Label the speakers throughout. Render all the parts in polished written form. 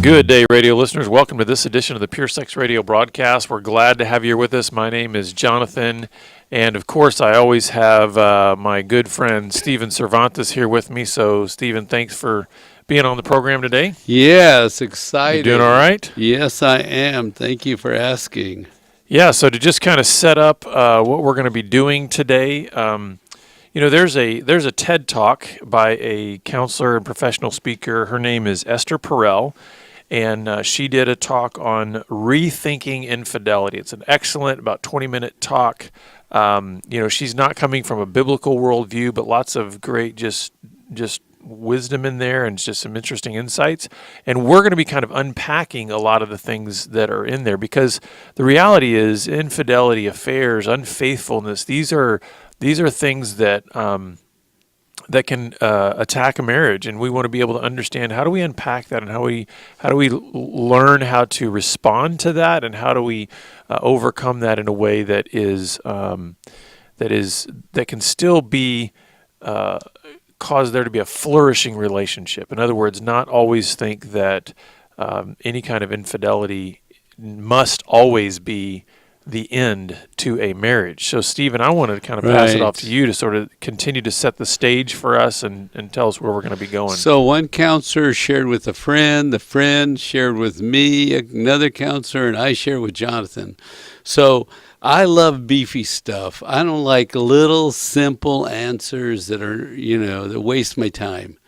Speaker 1: Good day, radio listeners. Welcome to this edition of the Pure Sex Radio broadcast. We're glad to have you with us. My name is Jonathan, and of course, I always have my good friend Stephen Cervantes here with me. So, Stephen, thanks for being on the program today.
Speaker 2: Yes, excited.
Speaker 1: You doing all right?
Speaker 2: Yes, I am. Thank you for asking.
Speaker 1: Yeah, so to just kind of set up what we're going to be doing today, there's a TED Talk by a counselor and professional speaker. Her name is Esther Perel. And she did a talk on rethinking infidelity. It's an excellent, about 20-minute talk. She's not coming from a biblical worldview, but lots of great just wisdom in there and just some interesting insights. And we're going to be kind of unpacking a lot of the things that are in there, because the reality is infidelity, affairs, unfaithfulness, these are things that that can attack a marriage, and we want to be able to understand how do we unpack that, and how do we learn how to respond to that, and how do we overcome that in a way that can still be cause there to be a flourishing relationship. In other words, not always think that any kind of infidelity must always be the end to a marriage. So, Stephen, I wanted to kind of pass it off to you to sort of continue to set the stage for us and tell us where we're going to be going.
Speaker 2: So one counselor shared with a friend, the friend shared with me, another counselor, and I shared with Jonathan. So I love beefy stuff. I don't like little simple answers that are, that waste my time.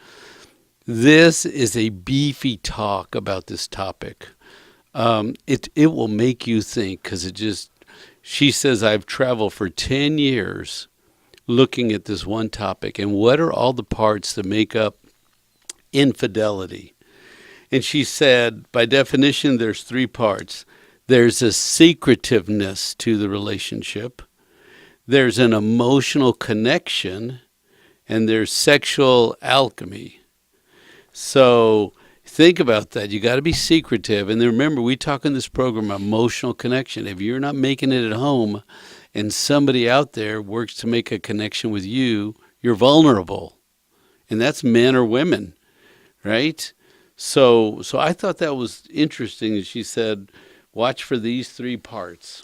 Speaker 2: This is a beefy talk about this topic. It will make you think, because she says, I've traveled for 10 years looking at this one topic, and what are all the parts that make up infidelity? And she said, by definition, there's three parts. There's a secretiveness to the relationship, there's an emotional connection, and there's sexual alchemy. So think about that. You got to be secretive. And then remember, we talk in this program emotional connection. If you're not making it at home and somebody out there works to make a connection with you, you're vulnerable. And that's men or women, right? So I thought that was interesting. She said, watch for these three parts.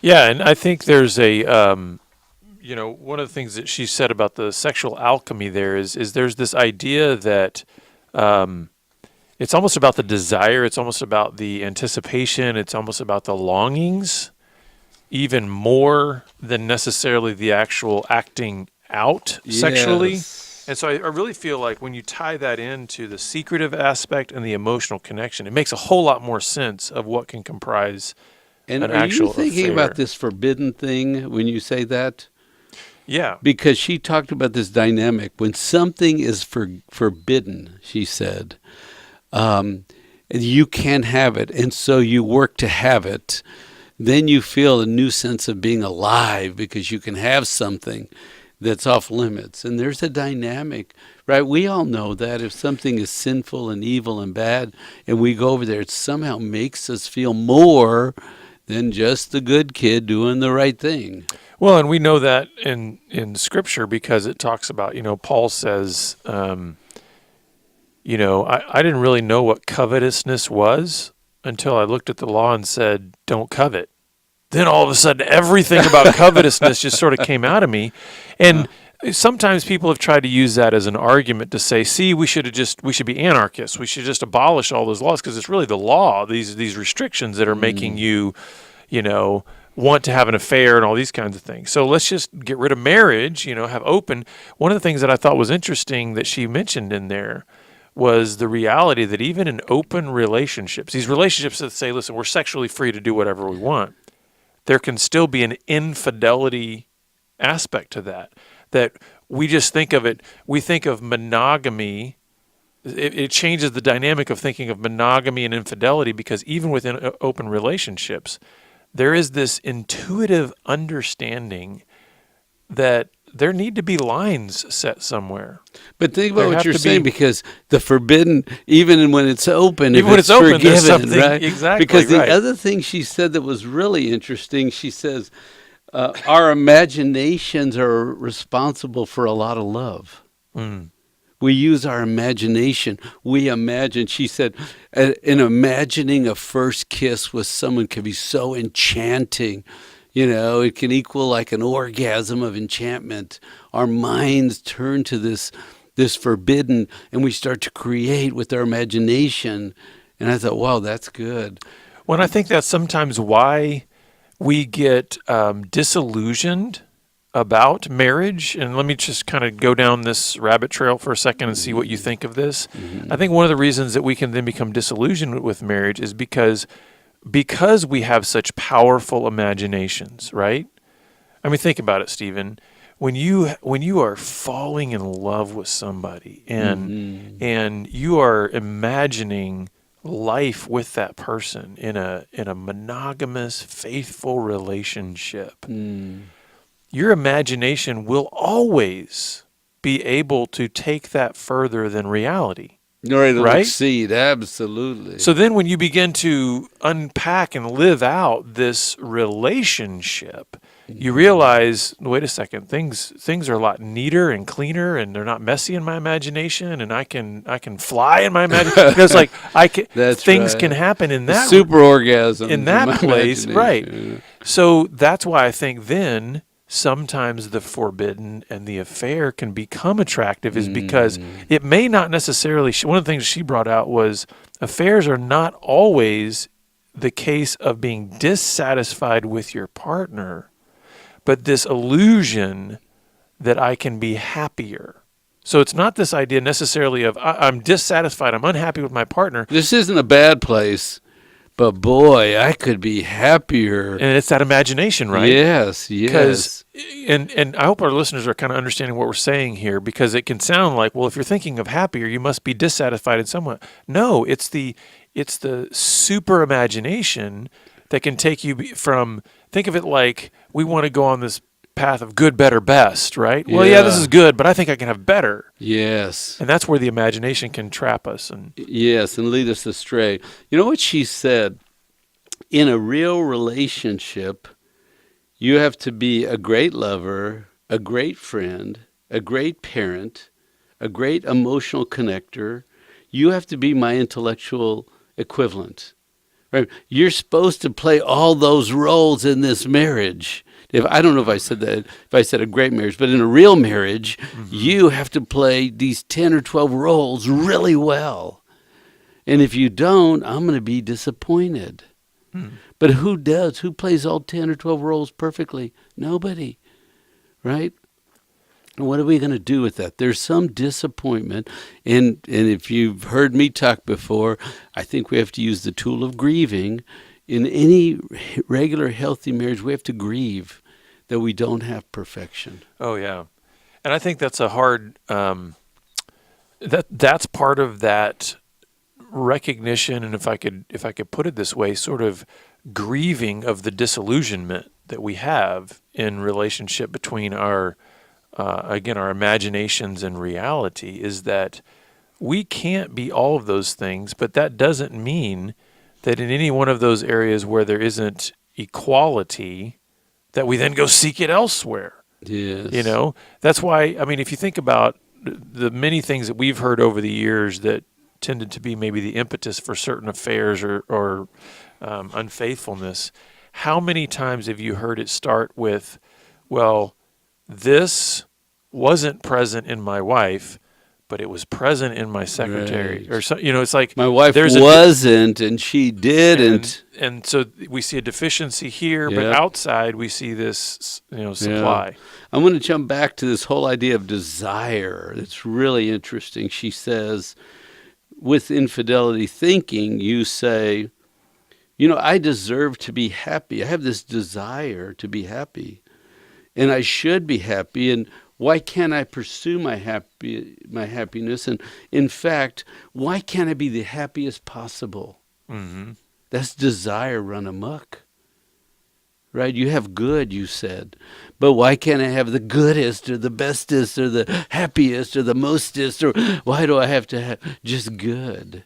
Speaker 1: Yeah, and I think there's a, one of the things that she said about the sexual alchemy there is there's this idea that it's almost about the desire. It's almost about the anticipation. It's almost about the longings, even more than necessarily the actual acting out sexually. And so I really feel like when you tie that into the secretive aspect and the emotional connection, it makes a whole lot more sense of what can comprise an actual
Speaker 2: affair. Are you thinking about this forbidden thing when you say that?
Speaker 1: Yeah.
Speaker 2: Because she talked about this dynamic. When something is forbidden, she said, you can't have it, and so you work to have it. Then you feel a new sense of being alive because you can have something that's off limits. And there's a dynamic, right? We all know that if something is sinful and evil and bad, and we go over there, it somehow makes us feel more than just the good kid doing the right thing.
Speaker 1: Well, and we know that in Scripture, because it talks about, Paul says, I didn't really know what covetousness was until I looked at the law and said, don't covet. Then all of a sudden, everything about covetousness just sort of came out of me. And sometimes people have tried to use that as an argument to say, see, we should be anarchists. We should just abolish all those laws, because it's really the law, these restrictions that are making you, want to have an affair and all these kinds of things. So let's just get rid of marriage, have open. One of the things that I thought was interesting that she mentioned in there was the reality that even in open relationships, these relationships that say, listen, we're sexually free to do whatever we want, there can still be an infidelity aspect to that we just think of it, we think of monogamy, it changes the dynamic of thinking of monogamy and infidelity, because even within open relationships, there is this intuitive understanding that there need to be lines set somewhere.
Speaker 2: But think about what you're saying, because the forbidden, even when it's open,
Speaker 1: even when it's open,
Speaker 2: forgiven,
Speaker 1: there's something,
Speaker 2: right?
Speaker 1: Exactly.
Speaker 2: Because the other thing she said that was really interesting, she says, our imaginations are responsible for a lot of love. We use our imagination. We imagine, she said, in imagining a first kiss with someone can be so enchanting. It can equal like an orgasm of enchantment. Our minds turn to this forbidden, and we start to create with our imagination. And I thought, wow, that's good.
Speaker 1: Well, and I think that's sometimes why we get disillusioned about marriage. And let me just kind of go down this rabbit trail for a second and see what you think of this. I think one of the reasons that we can then become disillusioned with marriage is because we have such powerful imaginations, right? I mean, think about it, Stephen. When you are falling in love with somebody and you are imagining life with that person in a monogamous, faithful relationship, your imagination will always be able to take that further than reality.
Speaker 2: It'll
Speaker 1: right?
Speaker 2: exceed, absolutely.
Speaker 1: So then when you begin to unpack and live out this relationship, you realize, wait a second, things are a lot neater and cleaner, and they're not messy in my imagination, and I can fly in my imagination. It's like things can happen in that
Speaker 2: super orgasm
Speaker 1: in that place, right? Yeah. So that's why I think then sometimes the forbidden and the affair can become attractive is because it may not necessarily, one of the things she brought out was affairs are not always the case of being dissatisfied with your partner, but this illusion that I can be happier. So it's not this idea necessarily of I'm dissatisfied, I'm unhappy with my partner.
Speaker 2: This isn't a bad place. But boy, I could be happier.
Speaker 1: And it's that imagination, right?
Speaker 2: Yes.
Speaker 1: And I hope our listeners are kind of understanding what we're saying here, because it can sound like, well, if you're thinking of happier, you must be dissatisfied in some way. No, it's the super imagination that can take you from, think of it like we want to go on this path of good, better, best, right? Well, yeah, this is good, but I think I can have better.
Speaker 2: Yes.
Speaker 1: And that's where the imagination can trap us.
Speaker 2: Yes, and lead us astray. You know what she said? In a real relationship, you have to be a great lover, a great friend, a great parent, a great emotional connector. You have to be my intellectual equivalent. Right? You're supposed to play all those roles in this marriage. I don't know if I said that, if I said a great marriage, but in a real marriage, you have to play these 10 or 12 roles really well. And if you don't, I'm going to be disappointed. But who does? Who plays all 10 or 12 roles perfectly? Nobody, right? And what are we going to do with that? There's some disappointment. And if you've heard me talk before, I think we have to use the tool of grieving. In any regular, healthy marriage, we have to grieve that we don't have perfection.
Speaker 1: Oh, yeah. And I think that's a hard, that's part of that recognition, and if I could put it this way, sort of grieving of the disillusionment that we have in relationship between our imaginations and reality, is that we can't be all of those things, but that doesn't mean that in any one of those areas where there isn't equality, that we then go seek it elsewhere.
Speaker 2: Yes.
Speaker 1: That's why, I mean, if you think about the many things that we've heard over the years that tended to be maybe the impetus for certain affairs or unfaithfulness, how many times have you heard it start with, well, this wasn't present in my wife, but it was present in my secretary,
Speaker 2: right.
Speaker 1: or so, it's like
Speaker 2: my wife wasn't, and she didn't,
Speaker 1: and so we see a deficiency here, but outside we see this, supply.
Speaker 2: Yeah. I'm going to jump back to this whole idea of desire. It's really interesting. She says, with infidelity thinking, you say, I deserve to be happy. I have this desire to be happy, and I should be happy, and why can't I pursue my happiness? And in fact, why can't I be the happiest possible? Mm-hmm. That's desire run amok. Right? You have good, you said. But why can't I have the goodest or the bestest or the happiest or the mostest? Or why do I have to have just good?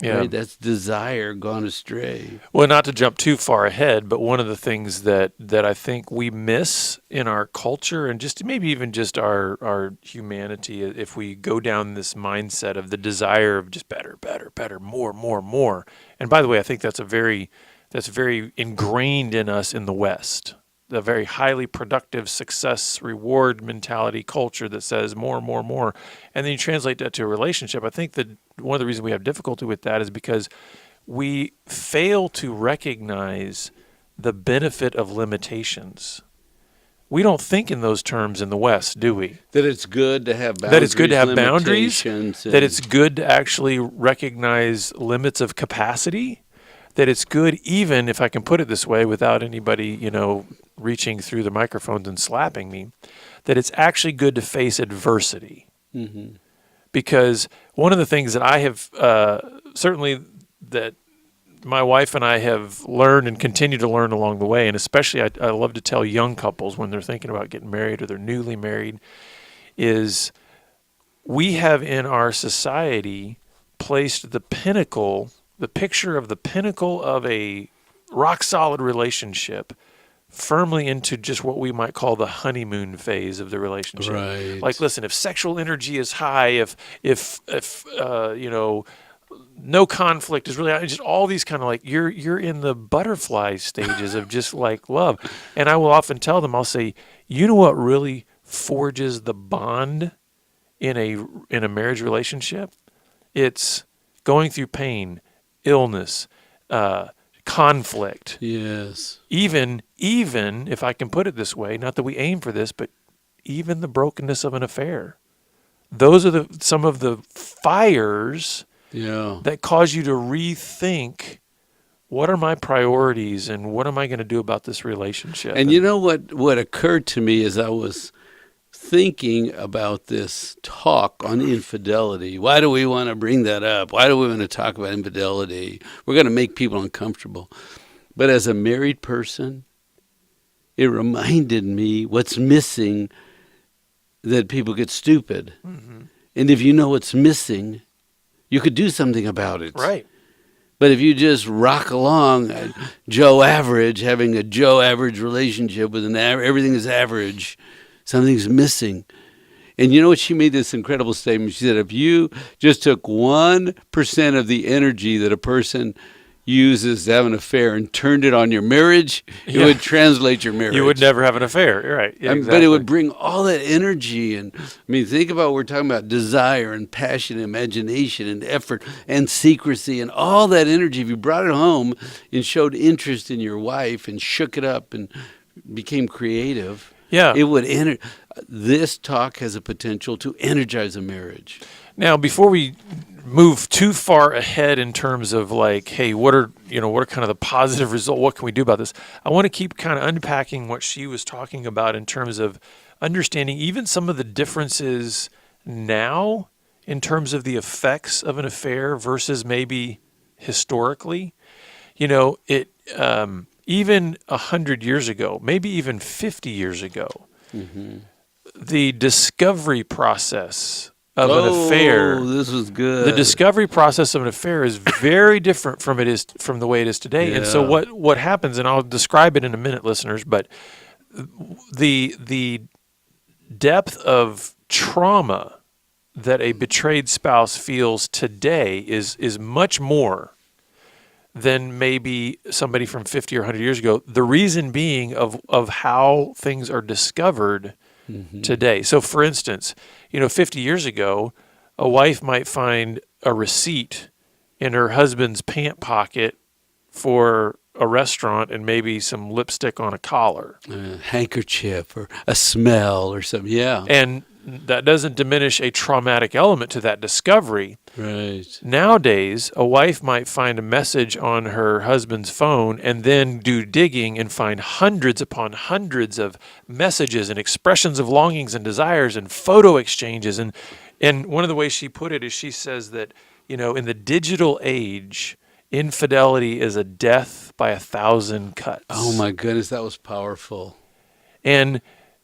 Speaker 1: Yeah.
Speaker 2: Right? That's desire gone astray.
Speaker 1: Well, not to jump too far ahead, but one of the things that I think we miss in our culture, and just maybe even just our humanity, if we go down this mindset of the desire of just better, better, better, more, more, more. And by the way, I think that's very ingrained in us in the West. The very highly productive success reward mentality culture that says more, more, more. And then you translate that to a relationship. I think that one of the reasons we have difficulty with that is because we fail to recognize the benefit of limitations. We don't think in those terms in the West, do we?
Speaker 2: That it's good to have boundaries.
Speaker 1: That it's good to have boundaries.
Speaker 2: limitations,
Speaker 1: That it's good to actually recognize limits of capacity. That it's good, even if I can put it this way without anybody, reaching through the microphones and slapping me, that it's actually good to face adversity.
Speaker 2: Mm-hmm.
Speaker 1: Because one of the things that I have, certainly that my wife and I have learned and continue to learn along the way, and especially I love to tell young couples when they're thinking about getting married or they're newly married, is we have in our society placed the pinnacle, the picture of the pinnacle of a rock-solid relationship firmly into just what we might call the honeymoon phase of the relationship.
Speaker 2: Right.
Speaker 1: Like, listen, if sexual energy is high, if no conflict is really, just all these kind of like, you're in the butterfly stages of just like love. And I will often tell them, I'll say, you know what really forges the bond in a marriage relationship? It's going through pain, illness, conflict.
Speaker 2: Yes.
Speaker 1: Even if I can put it this way, not that we aim for this, but even the brokenness of an affair. Those are some of the fires that cause you to rethink, what are my priorities and what am I going to do about this relationship?
Speaker 2: And you know what occurred to me as I was thinking about this talk on infidelity. Why do we want to bring that up? Why do we want to talk about infidelity? We're going to make people uncomfortable. But as a married person, it reminded me what's missing, that people get stupid. Mm-hmm. And if you know what's missing, you could do something about it.
Speaker 1: Right.
Speaker 2: But if you just rock along Joe Average, having a Joe Average relationship with everything is average, something's missing. And you know what? She made this incredible statement. She said, if you just took 1% of the energy that a person uses to have an affair and turned it on your marriage, it would translate your marriage.
Speaker 1: You would never have an affair. You're right. Yeah, exactly.
Speaker 2: But it would bring all that energy. And I mean, think about, we're talking about desire and passion, imagination and effort and secrecy and all that energy. If you brought it home and showed interest in your wife and shook it up and became creative, it would this talk has a potential to energize a marriage.
Speaker 1: Now, before we move too far ahead in terms of like, hey, what are kind of the positive result? What can we do about this? I want to keep kind of unpacking what she was talking about in terms of understanding even some of the differences now in terms of the effects of an affair versus maybe historically. Even 100 years ago, maybe even 50 years ago, the discovery process of an affair.
Speaker 2: This was good.
Speaker 1: The discovery process of an affair is very different from the way it is today. Yeah. And so what happens, and I'll describe it in a minute, listeners, but the depth of trauma that a betrayed spouse feels today is much more than maybe somebody from 50 or 100 years ago. The reason being of how things are discovered today. So, for instance, 50 years ago, a wife might find a receipt in her husband's pant pocket for a restaurant and maybe some lipstick on a collar.
Speaker 2: A handkerchief or a smell or something, yeah.
Speaker 1: And that doesn't diminish a traumatic element to that discovery.
Speaker 2: Right.
Speaker 1: Nowadays, a wife might find a message on her husband's phone and then do digging and find hundreds upon hundreds of messages and expressions of longings and desires and photo exchanges. And one of the ways she put it is she says that, in the digital age, infidelity is a death by 1,000 cuts.
Speaker 2: Oh my goodness, that was powerful.
Speaker 1: And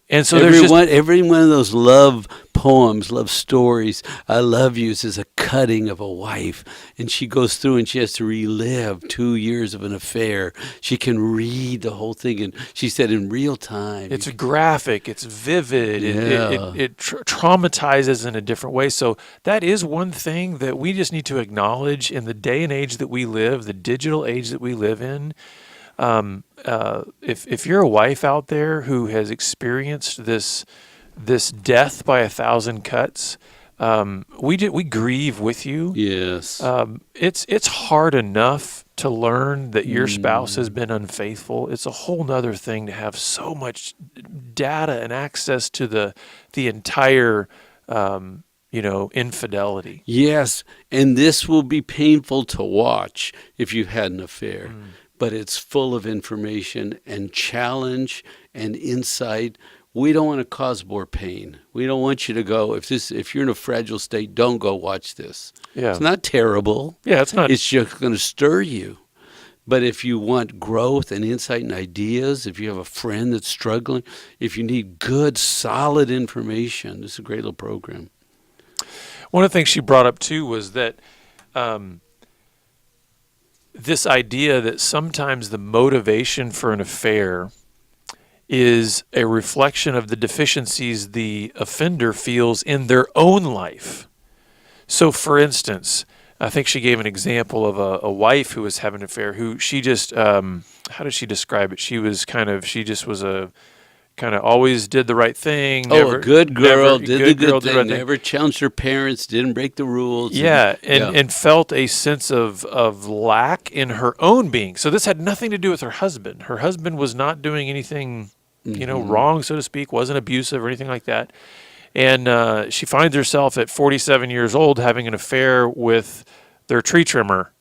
Speaker 1: And so there's just
Speaker 2: every one of those love poems, love stories, I love yous is a cutting of a wife. And she goes through and she has to relive 2 years of an affair. She can read the whole thing. And she said in real time.
Speaker 1: it's graphic, it's vivid,
Speaker 2: Yeah.
Speaker 1: it traumatizes in a different way. So that is one thing that we just need to acknowledge in the day and age that we live, the digital age that we live in. If you're a wife out there who has experienced this death by 1,000 cuts, we grieve with you.
Speaker 2: Yes.
Speaker 1: It's hard enough to learn that your spouse has been unfaithful. It's a whole nother thing to have so much data and access to the entire infidelity.
Speaker 2: Yes, and this will be painful to watch if you've had an affair, but it's full of information and challenge and insight. We don't want to cause more pain. We don't want you to go, if you're in a fragile state, don't go watch this.
Speaker 1: Yeah.
Speaker 2: It's not terrible.
Speaker 1: Yeah, it's not.
Speaker 2: It's just going to stir you. But if you want growth and insight and ideas, if you have a friend that's struggling, if you need good, solid information, this is a great little program.
Speaker 1: One of the things she brought up too was that this idea that sometimes the motivation for an affair is a reflection of the deficiencies the offender feels in their own life. So, for instance, I think she gave an example of a wife who was having an affair who she just, how did she describe it? She just was a kind of always did the right thing.
Speaker 2: A good girl, did the good thing, never challenged her parents, didn't break the rules.
Speaker 1: Yeah, and felt a sense of lack in her own being. So this had nothing to do with her husband. Her husband was not doing anything, wrong, so to speak, wasn't abusive or anything like that. And she finds herself at 47 years old having an affair with their tree trimmer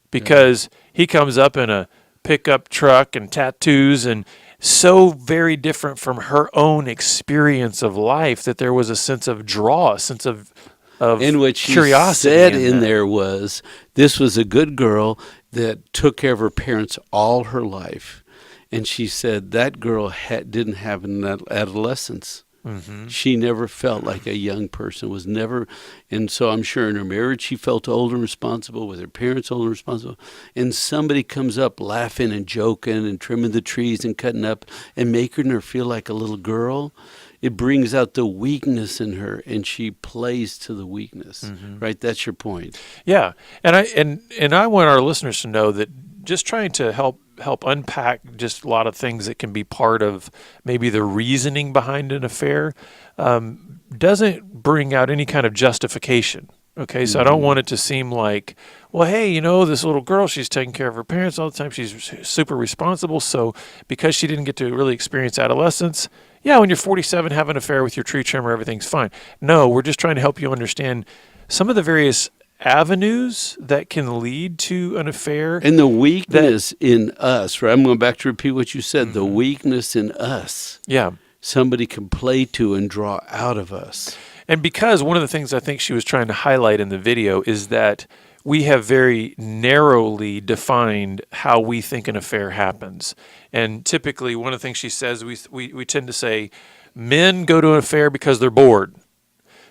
Speaker 1: because he comes up in a pickup truck and tattoos and so very different from her own experience of life that there was a sense of draw, a sense of
Speaker 2: in which she
Speaker 1: curiosity.
Speaker 2: Said in there was, this was a good girl that took care of her parents all her life. And she said that girl didn't have an adolescence. Mm-hmm. She never felt like a young person, was never, and so I'm sure in her marriage she felt old and responsible, with her parents old and responsible, and somebody comes up laughing and joking and trimming the trees and cutting up and making her feel like a little girl. It brings out the weakness in her, and she plays to the weakness, right? That's your point.
Speaker 1: Yeah, and I want our listeners to know that just trying to help unpack just a lot of things that can be part of maybe the reasoning behind an affair doesn't bring out any kind of justification. Okay, so I don't want it to seem like, well, hey, this little girl, she's taking care of her parents all the time. She's super responsible. So because she didn't get to really experience adolescence, yeah, when you're 47, have an affair with your tree trimmer, everything's fine. No, we're just trying to help you understand some of the various avenues that can lead to an affair.
Speaker 2: And the weakness in us, right? I'm going back to repeat what you said, the weakness in us.
Speaker 1: Yeah.
Speaker 2: Somebody can play to and draw out of us.
Speaker 1: And because one of the things I think she was trying to highlight in the video is that we have very narrowly defined how we think an affair happens. And typically one of the things she says, we tend to say men go to an affair because they're bored.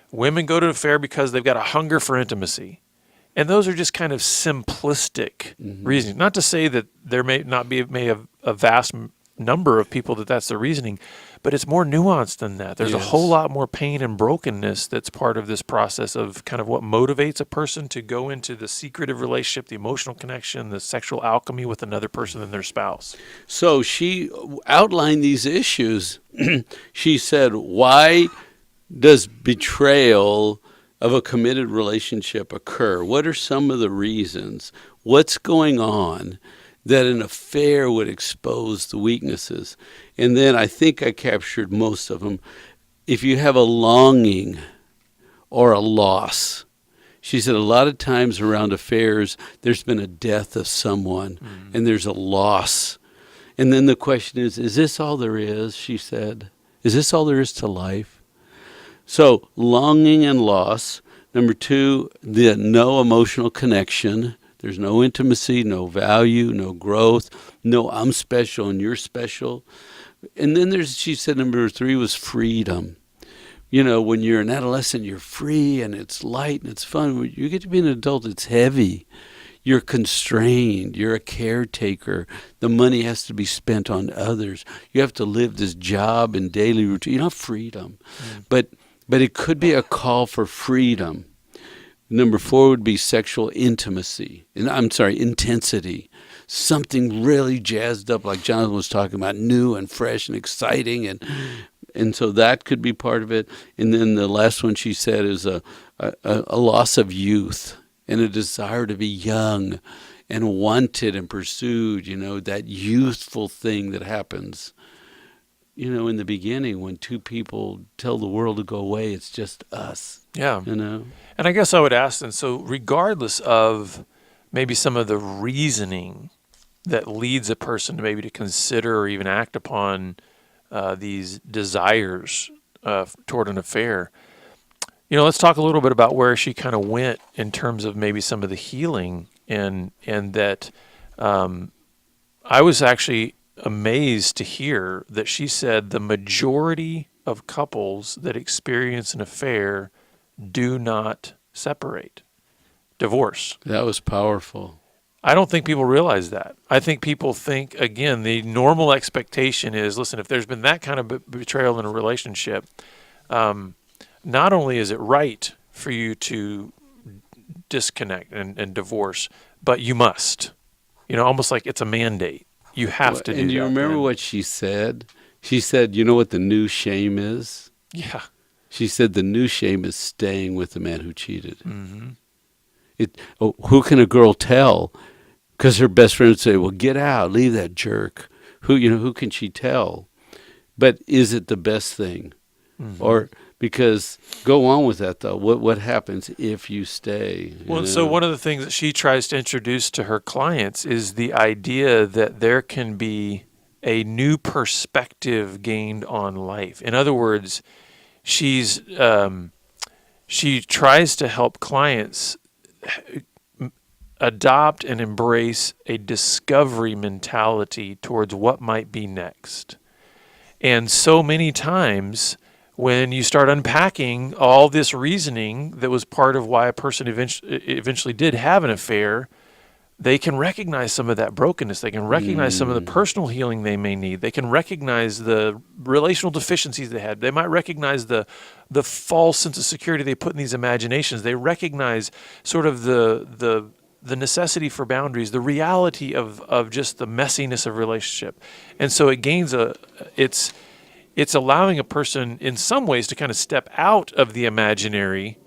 Speaker 1: Women go to an affair because they've got a hunger for intimacy. And those are just kind of simplistic reasons. Not to say that there may have a vast number of people that's the reasoning, but it's more nuanced than that. There's a whole lot more pain and brokenness that's part of this process of kind of what motivates a person to go into the secretive relationship, the emotional connection, the sexual alchemy with another person than their spouse.
Speaker 2: So she outlined these issues. She said, why does betrayal of a committed relationship occur? What are some of the reasons? What's going on that an affair would expose the weaknesses? And then I think I captured most of them. If you have a longing or a loss, she said a lot of times around affairs, there's been a death of someone and there's a loss. And then the question is this all there is? She said, is this all there is to life? So longing and loss. Number two, the no emotional connection. There's no intimacy, no value, no growth, no I'm special and you're special. And then she said number 3 was freedom. You know, when you're an adolescent, you're free and it's light and it's fun. When you get to be an adult, it's heavy. You're constrained. You're a caretaker. The money has to be spent on others. You have to live this job and daily routine. You don't have freedom. But it could be a call for freedom. Number 4 would be sexual intimacy. Intensity. Something really jazzed up, like Jonathan was talking about, new and fresh and exciting. And so that could be part of it. And then the last one she said is a loss of youth and a desire to be young and wanted and pursued, you know, that youthful thing that happens, you know, in the beginning when 2 people tell the world to go away, it's just us.
Speaker 1: Yeah.
Speaker 2: You know?
Speaker 1: And I guess I would ask then, so regardless of maybe some of the reasoning that leads a person to maybe to consider or even act upon these desires toward an affair, you know, let's talk a little bit about where she kind of went in terms of maybe some of the healing, and that I was actually amazed to hear that she said the majority of couples that experience an affair do not separate, divorce.
Speaker 2: That was powerful.
Speaker 1: I don't think people realize that. I think people think, again, the normal expectation is, listen, if there's been that kind of betrayal in a relationship, not only is it right for you to disconnect and divorce, but you must. You know, almost like it's a mandate. You have to do that.
Speaker 2: And you remember what she said? She said, you know what the new shame is?
Speaker 1: Yeah.
Speaker 2: She said the new shame is staying with the man who cheated.
Speaker 1: Mm-hmm.
Speaker 2: Who can a girl tell? Because her best friend would say, well, get out, leave that jerk. Who can she tell? But is it the best thing? Mm-hmm. Or because go on with that, though. What happens if you stay?
Speaker 1: Well, so one of the things that she tries to introduce to her clients is the idea that there can be a new perspective gained on life. In other words, she tries to help clients adopt and embrace a discovery mentality towards what might be next. And so many times when you start unpacking all this reasoning that was part of why a person eventually did have an affair, they can recognize some of that brokenness. They can recognize some of the personal healing they may need. They can recognize the relational deficiencies they had. They might recognize the false sense of security they put in these imaginations. They recognize sort of the necessity for boundaries, the reality of just the messiness of relationship. And so it gains it's allowing a person in some ways to kind of step out of the imaginary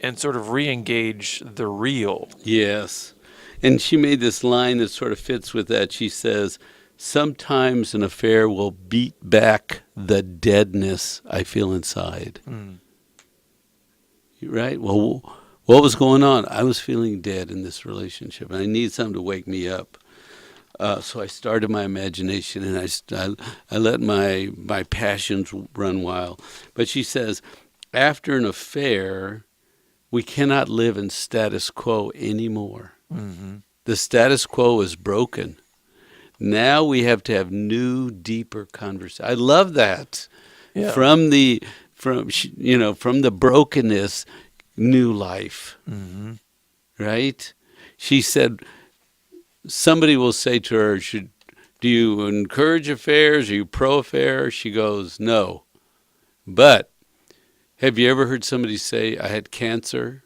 Speaker 1: and sort of re-engage the real.
Speaker 2: Yes. And she made this line that sort of fits with that. She says, sometimes an affair will beat back the deadness I feel inside. Mm. Right? Well, what was going on? I was feeling dead in this relationship, and I need something to wake me up. So I started my imagination, and I let my passions run wild. But she says, after an affair, we cannot live in status quo anymore. Mm-hmm. The status quo is broken. Now we have to have new, deeper conversation. I love that. Yeah. From the brokenness, new life. Mm-hmm. Right? She said, somebody will say to her, do you encourage affairs? Are you pro-affair? She goes, no. But have you ever heard somebody say, I had cancer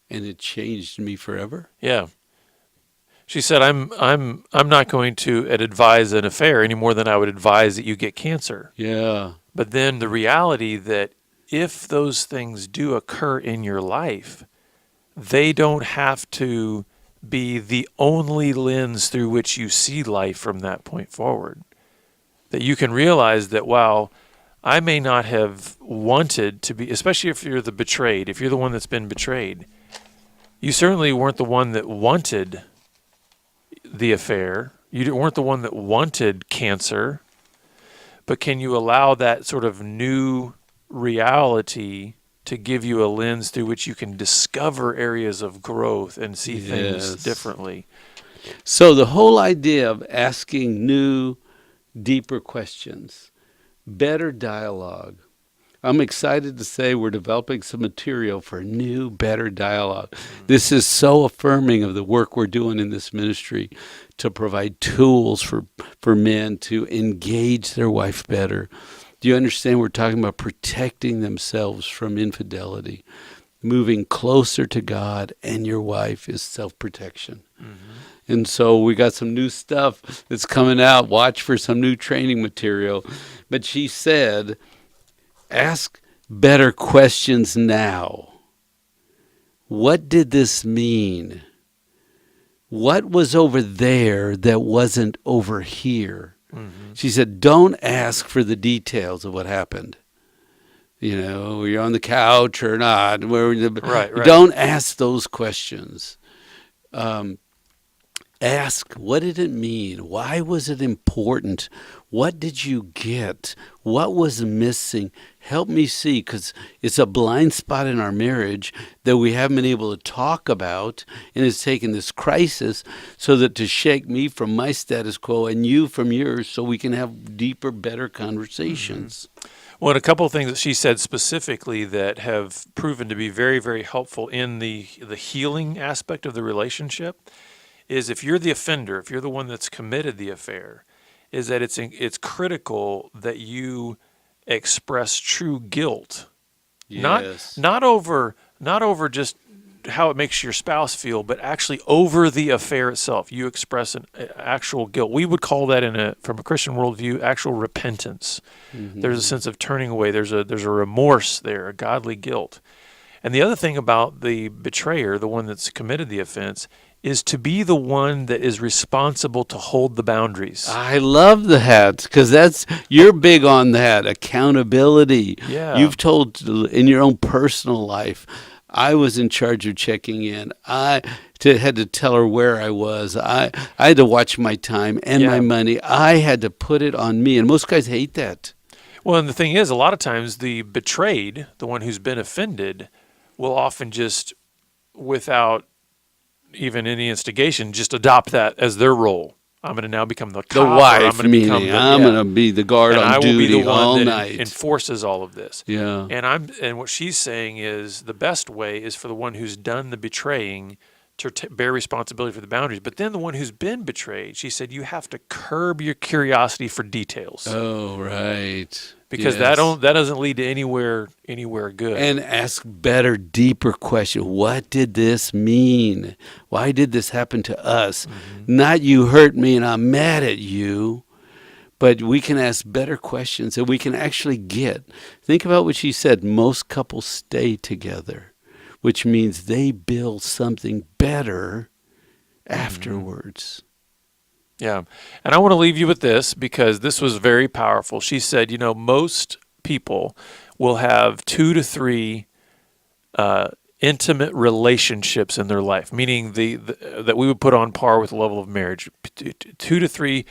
Speaker 2: and it changed me forever?
Speaker 1: Yeah. She said, I'm not going to advise an affair any more than I would advise that you get cancer.
Speaker 2: Yeah.
Speaker 1: But then the reality that if those things do occur in your life, they don't have to be the only lens through which you see life from that point forward. That you can realize that, wow, I may not have wanted to be, especially if you're the betrayed, if you're the one that's been betrayed, you certainly weren't the one that wanted the affair. You weren't the one that wanted cancer. But can you allow that sort of new reality to give you a lens through which you can discover areas of growth and see things differently?
Speaker 2: So the whole idea of asking new, deeper questions, Better dialogue. I'm excited to say we're developing some material for new, better dialogue. This is so affirming of the work we're doing in this ministry to provide tools for men to engage their wife better. Do you understand? We're talking about protecting themselves from infidelity. Moving closer to God and your wife is self-protection. And so we got some new stuff that's coming out. Watch for some new training material. But she said, ask better questions now. What did this mean? What was over there that wasn't over here? She said, don't ask for the details of what happened. You know, you're on the couch or not.
Speaker 1: Right.
Speaker 2: Don't ask those questions. Ask, what did it mean? Why was it important? What did you get? What was missing? Help me see, because it's a blind spot in our marriage that we haven't been able to talk about, and it's taken this crisis so that to shake me from my status quo and you from yours so we can have deeper, better conversations.
Speaker 1: Well, and a couple of things that she said specifically that have proven to be very, very helpful in the healing aspect of the relationship is if you're the offender, if you're the one that's committed the affair, is that it's critical that you express true guilt,
Speaker 2: Yes.
Speaker 1: not over just how it makes your spouse feel, but actually over the affair itself. You express an actual guilt. We would call that from a Christian worldview, actual repentance. There's a sense of turning away. There's a remorse there, a godly guilt. And the other thing about the betrayer, the one that's committed the offense, is to be the one that is responsible to hold the boundaries.
Speaker 2: I love that, because you're big on that, accountability.
Speaker 1: Yeah.
Speaker 2: You've told in your own personal life, I was in charge of checking in. I had to tell her where I was. I had to watch my time and my money. I had to put it on me. And most guys hate that.
Speaker 1: Well, and the thing is, a lot of times the betrayed, the one who's been offended, will often just, without even any instigation, just adopt that as their role. I'm going to now become the cop.
Speaker 2: The wife,
Speaker 1: I'm going
Speaker 2: to be the guard
Speaker 1: and
Speaker 2: on
Speaker 1: I will
Speaker 2: duty
Speaker 1: be the one
Speaker 2: all
Speaker 1: that
Speaker 2: night.
Speaker 1: enforces all of this.
Speaker 2: Yeah.
Speaker 1: And what she's saying is the best way is for the one who's done the betraying to bear responsibility for the boundaries. But then the one who's been betrayed, she said, you have to curb your curiosity for details.
Speaker 2: Oh, right.
Speaker 1: Because that doesn't lead to anywhere good.
Speaker 2: And ask better, deeper questions. What did this mean? Why did this happen to us? Not you hurt me and I'm mad at you. But we can ask better questions that we can actually get. Think about what she said. Most couples stay together, which means they build something better afterwards.
Speaker 1: Yeah. And I want to leave you with this because this was very powerful. She said, most people will have 2 to 3 intimate relationships in their life, meaning that we would put on par with the level of marriage, 2 to 3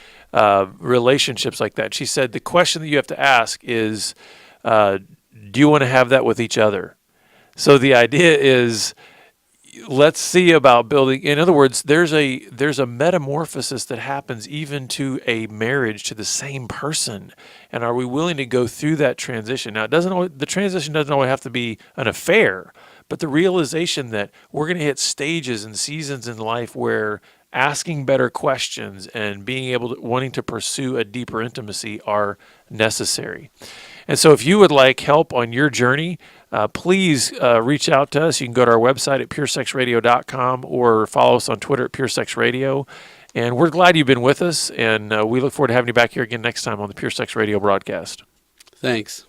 Speaker 1: relationships like that. She said the question that you have to ask is, do you want to have that with each other? So the idea is, let's see about building. In other words, there's a metamorphosis that happens even to a marriage to the same person, and are we willing to go through that transition? Now, the transition doesn't always have to be an affair, but the realization that we're going to hit stages and seasons in life where asking better questions and being able to wanting to pursue a deeper intimacy are necessary. And so if you would like help on your journey, please reach out to us. You can go to our website at puresexradio.com or follow us on Twitter at puresexradio. And we're glad you've been with us, and we look forward to having you back here again next time on the Pure Sex Radio broadcast.
Speaker 2: Thanks.